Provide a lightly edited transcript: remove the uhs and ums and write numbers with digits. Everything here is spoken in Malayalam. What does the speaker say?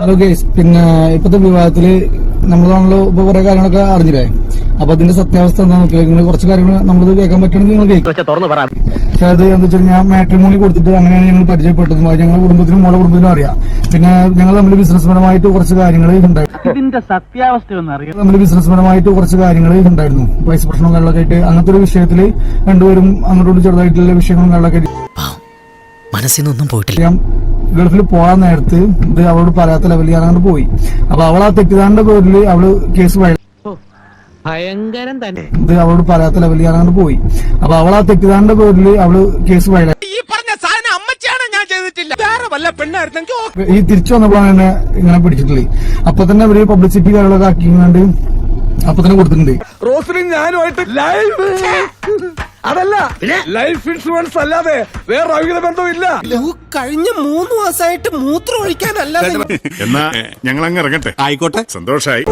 ഹലോ ഗൈസ്, പിന്നെ ഇപ്പത്തെ വിവാഹത്തില് നമ്മളാണല്ലോ ഇപ്പൊ കുറെ കാര്യങ്ങളൊക്കെ അറിഞ്ഞില്ലേ. അപ്പൊ അതിന്റെ സത്യാവസ്ഥ എന്താ നോക്കിയാൽ നിങ്ങൾ കുറച്ച് കാര്യങ്ങൾ നമ്മളത് കേൾക്കാൻ പറ്റണമെങ്കിൽ നിങ്ങൾ കേൾക്കും. പക്ഷെ അത് എന്താ വെച്ചാൽ ഞാൻ മാട്രിമോണി കൊടുത്തിട്ട് അങ്ങനെയാണ് ഞങ്ങൾ പരിചയപ്പെട്ടത്. ഞങ്ങളുടെ കുടുംബത്തിനും മോളെ കുടുംബത്തിനും അറിയാം. പിന്നെ ഞങ്ങൾ തമ്മിൽ ബിസിനസ്പരമായിട്ട് കുറച്ച് കാര്യങ്ങൾ ഉണ്ടായിരുന്നു. ഇതിന്റെ സത്യാവസ്ഥ നമ്മൾ ബിസിനസ്പരമായിട്ട് കുറച്ച് കാര്യങ്ങൾ ഉണ്ടായിരുന്നു. പൈസ പ്രശ്നവും കാര്യങ്ങളൊക്കെ ആയിട്ട് അങ്ങനത്തെ ഒരു വിഷയത്തിൽ രണ്ടുപേരും അങ്ങോട്ടും ചെറുതായിട്ടുള്ള വിഷയങ്ങളും കാര്യങ്ങളൊക്കെ മനസ്സിനൊന്നും പോയിട്ടില്ല. ഗൾഫിൽ പോകാൻ നേരത്ത് ഇത് അവളോട് പറയാത്ത ലെവലിൽ ഞാൻ അങ്ങോട്ട് പോയി. അപ്പൊ അവൾ ആ തെറ്റിദ്ധാരണയുടെ പേരിൽ അവള് കേസ് ഭയങ്കരം തന്നെ. ഇത് അവളോട് പറയാത്ത ലെവലിൽ ഞാൻ അങ്ങോട്ട് പോയി. അപ്പൊ അവൾ ആ തെറ്റിദ്ധാരണയുടെ പേരിൽ അവള് കേസ് ഈ തിരിച്ചു വന്നപ്പോഴാണ് എന്നെ ഇങ്ങനെ പിടിച്ചിട്ടുള്ളത്. അപ്പൊ തന്നെ അവര് പബ്ലിസിറ്റി കാര്യങ്ങളൊക്കെ ആക്കിങ്ങാണ്ട് അപ്പൊ തന്നെ കൊടുത്തിട്ടുണ്ട്. റോസിനും ഞാനുമായിട്ട് ലൈവ് അതല്ല ലൈഫ് ഇൻഷുറൻസ് അല്ലാതെ വേറെ ഔദ്യോഗിക ബന്ധമില്ല. കഴിഞ്ഞ 3 മാസമായിട്ട് മൂത്രം ഒഴിക്കാനല്ലാതെ എന്നാ ഞങ്ങൾ അങ്ങ് ഇറങ്ങട്ടെ. ആയിക്കോട്ടെ, സന്തോഷായി.